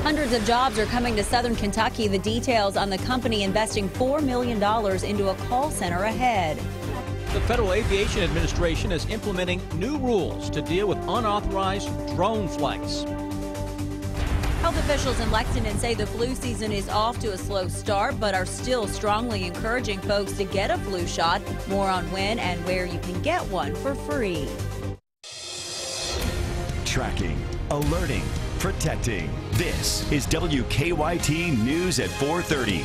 Hundreds of jobs are coming to southern Kentucky. The details on the company investing $4 million into a call center ahead. The Federal Aviation Administration is implementing new rules to deal with unauthorized drone flights. Health officials in Lexington say the flu season is off to a slow start, but are still strongly encouraging folks to get a flu shot. More on when and where you can get one for free. Tracking, alerting, protecting. This is WKYT News at 4:30.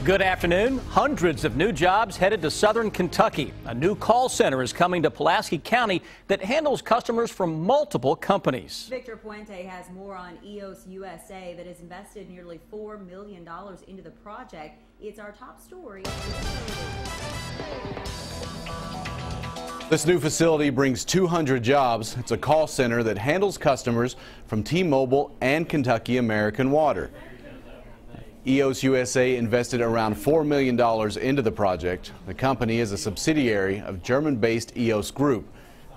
Good afternoon. Hundreds of new jobs headed to southern Kentucky. A new call center is coming to Pulaski County that handles customers from multiple companies. Victor Puente has more on EOS USA that has invested nearly $4 million into the project. It's our top story. This new facility brings 200 jobs. It's a call center that handles customers from T-Mobile and Kentucky American Water. EOS USA invested around $4 million into the project. The company is a subsidiary of German-based EOS Group.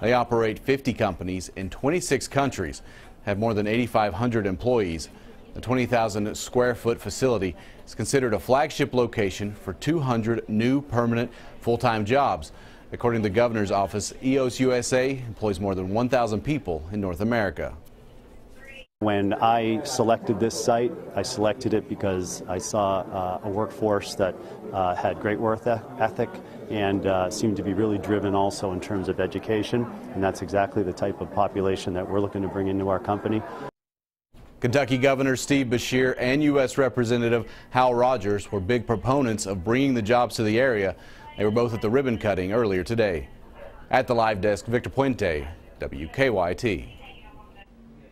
They operate 50 companies in 26 countries, have more than 8,500 employees. The 20,000 square foot facility is considered a flagship location for 200 new permanent full-time jobs. According to the governor's office, EOS USA employs more than 1,000 people in North America. When I selected this site, I selected it because I saw a workforce that had great work ethic and seemed to be really driven also in terms of education, and that's exactly the type of population that we're looking to bring into our company. Kentucky Governor Steve Beshear and U.S. Representative Hal Rogers were big proponents of bringing the jobs to the area. They were both at the ribbon cutting earlier today. At the live desk, Victor Puente, WKYT.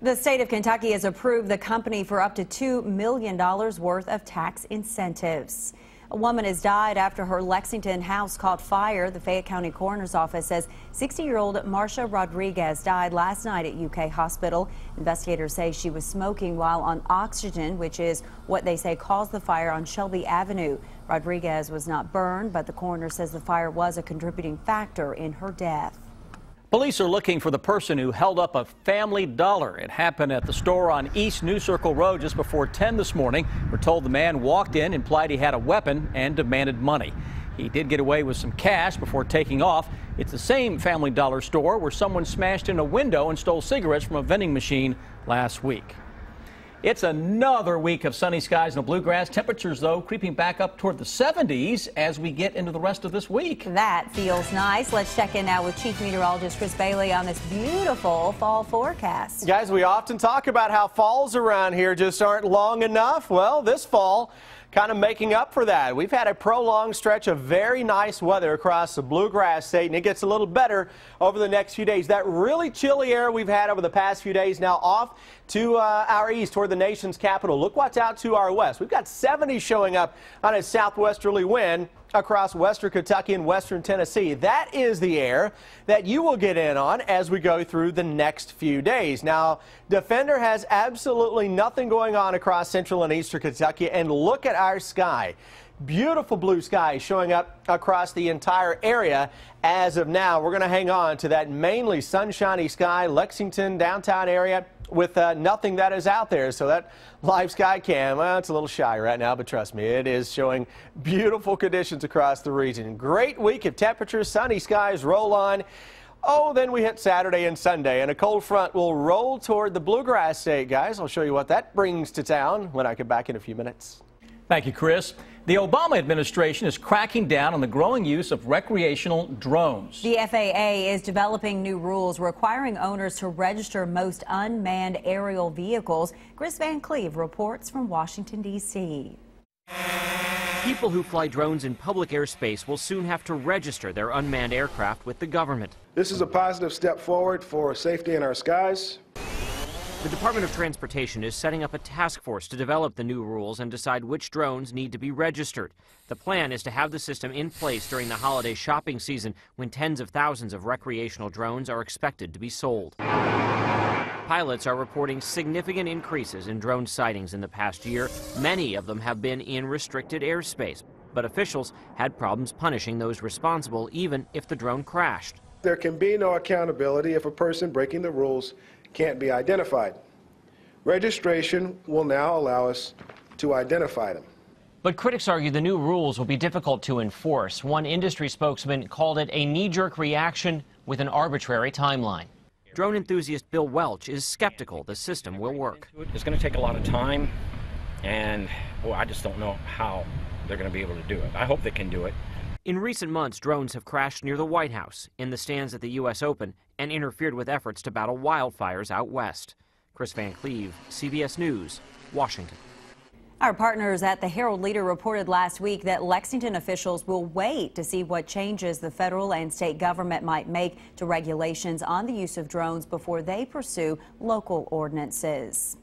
The state of Kentucky has approved the company for up to $2 million worth of tax incentives. A woman has died after her Lexington house caught fire. The Fayette County Coroner's Office says 60-year-old Marsha Rodriguez died last night at UK Hospital. Investigators say she was smoking while on oxygen, which is what they say caused the fire on Shelby Avenue. Rodriguez was not burned, but the coroner says the fire was a contributing factor in her death. Police are looking for the person who held up a Family Dollar. It happened at the store on East New Circle Road just before 10 this morning. We're told the man walked in, implied he had a weapon, and demanded money. He did get away with some cash before taking off. It's the same Family Dollar store where someone smashed in a window and stole cigarettes from a vending machine last week. It's another week of sunny skies and bluegrass. Temperatures, though, creeping back up toward the 70s as we get into the rest of this week. That feels nice. Let's check in now with Chief Meteorologist Chris Bailey on this beautiful fall forecast. Guys, we often talk about how falls around here just aren't long enough. Well, this fall kind of making up for that. We've had a prolonged stretch of very nice weather across the bluegrass state, and it gets a little better over the next few days. That really chilly air we've had over the past few days now off to our east toward the nation's capital. Look what's out to our west. We've got 70 showing up on a southwesterly wind across western Kentucky and western Tennessee. That is the air that you will get in on as we go through the next few days. Now, Defender has absolutely nothing going on across central and eastern Kentucky, and look at our sky. Beautiful blue sky showing up across the entire area as of now. We're going to hang on to that mainly sunshiny sky, Lexington, downtown area, with nothing that is out there. So that live sky cam, well, it's a little shy right now, but trust me, it is showing beautiful conditions across the region. Great week of temperatures, sunny skies roll on. Oh, then we hit Saturday and Sunday, and a cold front will roll toward the bluegrass state, guys. I'll show you what that brings to town when I get back in a few minutes. Thank you, Chris. The Obama administration is cracking down on the growing use of recreational drones. The FAA is developing new rules requiring owners to register most unmanned aerial vehicles. Chris Van Cleve reports from Washington, D.C. People who fly drones in public airspace will soon have to register their unmanned aircraft with the government. This is a positive step forward for safety in our skies. The Department of Transportation is setting up a task force to develop the new rules and decide which drones need to be registered. The plan is to have the system in place during the holiday shopping season when tens of thousands of recreational drones are expected to be sold. Pilots are reporting significant increases in drone sightings in the past year. Many of them have been in restricted airspace, but officials had problems punishing those responsible even if the drone crashed. There can be no accountability if a person breaking the rules can't be identified. Registration will now allow us to identify them. But critics argue the new rules will be difficult to enforce. One industry spokesman called it a knee-jerk reaction with an arbitrary timeline. Drone enthusiast Bill Welch is skeptical the system will work. It's going to take a lot of time, and I just don't know how they're going to be able to do it. I hope they can do it. In recent months, drones have crashed near the White House, in the stands at the U.S. Open, and interfered with efforts to battle wildfires out west. Chris Van Cleve, CBS News, Washington. Our partners at the Herald-Leader reported last week that Lexington officials will wait to see what changes the federal and state government might make to regulations on the use of drones before they pursue local ordinances.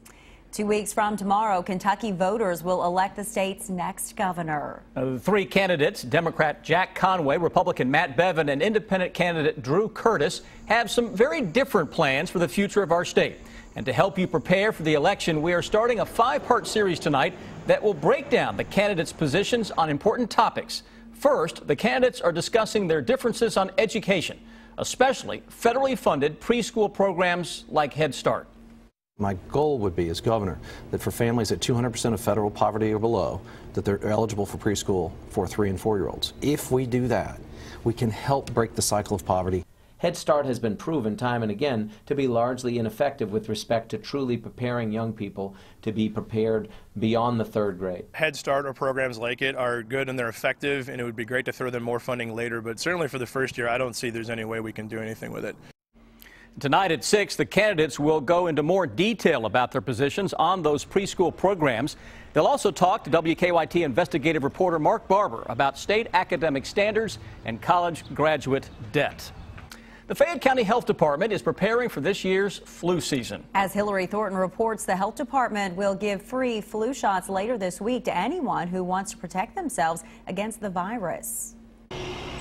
2 weeks from tomorrow, Kentucky voters will elect the state's next governor. The three candidates, Democrat Jack Conway, Republican Matt Bevin, and Independent candidate Drew Curtis, have some very different plans for the future of our state. And to help you prepare for the election, we are starting a 5-part series tonight that will break down the candidates' positions on important topics. First, the candidates are discussing their differences on education, especially federally funded preschool programs like Head Start. My goal would be, as governor, that for families at 200% of federal poverty or below, that they're eligible for preschool for 3- and 4-year-olds. If we do that, we can help break the cycle of poverty. Head Start has been proven time and again to be largely ineffective with respect to truly preparing young people to be prepared beyond the 3rd grade. Head Start or programs like it are good and they're effective, and it would be great to throw them more funding later, but certainly for the first year, I don't see there's any way we can do anything with it. Tonight at 6, the candidates will go into more detail about their positions on those preschool programs. They'll also talk to WKYT investigative reporter Mark Barber about state academic standards and college graduate debt. The Fayette County Health Department is preparing for this year's flu season. As Hillary Thornton reports, the health department will give free flu shots later this week to anyone who wants to protect themselves against the virus.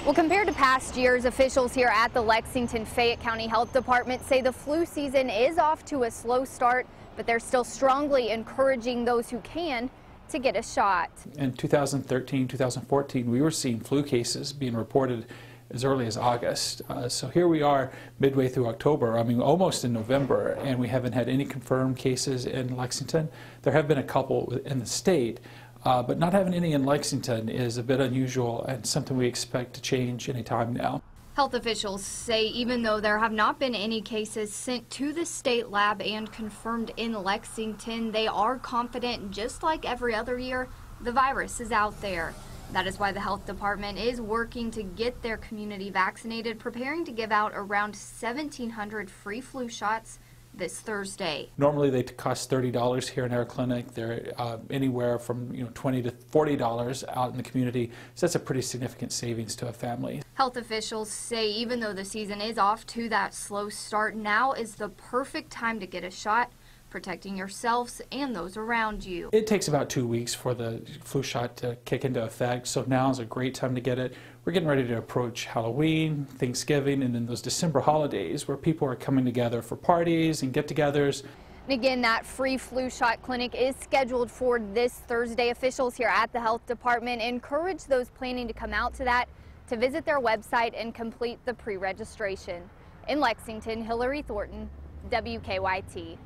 Well, compared to past years, officials here at the Lexington Fayette County Health Department say the flu season is off to a slow start, but they're still strongly encouraging those who can to get a shot. In 2013, 2014, we were seeing flu cases being reported as early as August. So here we are midway through October, almost in November, and we haven't had any confirmed cases in Lexington. There have been a couple in the state, but not having any in Lexington is a bit unusual and something we expect to change any time now. Health officials say even though there have not been any cases sent to the state lab and confirmed in Lexington, they are confident, just like every other year, the virus is out there. That is why the health department is working to get their community vaccinated, preparing to give out around 1,700 free flu shots this Thursday. Normally they cost $30 here in our clinic. They're anywhere from $20 to $40 out in the community. So that's a pretty significant savings to a family. Health officials say even though the season is off to that slow start, now is the perfect time to get a shot, protecting yourselves and those around you. It takes about 2 weeks for the flu shot to kick into effect, so now is a great time to get it. We're getting ready to approach Halloween, Thanksgiving, and then those December holidays where people are coming together for parties and get-togethers. And again, that free flu shot clinic is scheduled for this Thursday. Officials here at the health department encourage those planning to come out to that to visit their website and complete the pre-registration. In Lexington, Hillary Thornton, WKYT.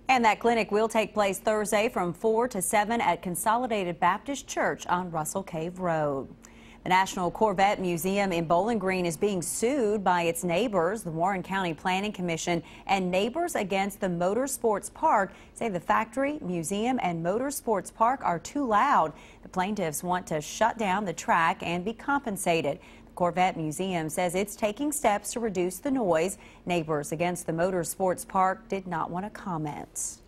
And that clinic will take place Thursday from 4 to 7 at Consolidated Baptist Church on Russell Cave Road. The National Corvette Museum in Bowling Green is being sued by its neighbors. The Warren County Planning Commission and Neighbors Against the Motorsports Park say the factory, museum, and motorsports park are too loud. The plaintiffs want to shut down the track and be compensated. Corvette Museum says it's taking steps to reduce the noise. Neighbors Against the Motorsports Park did not want to comment.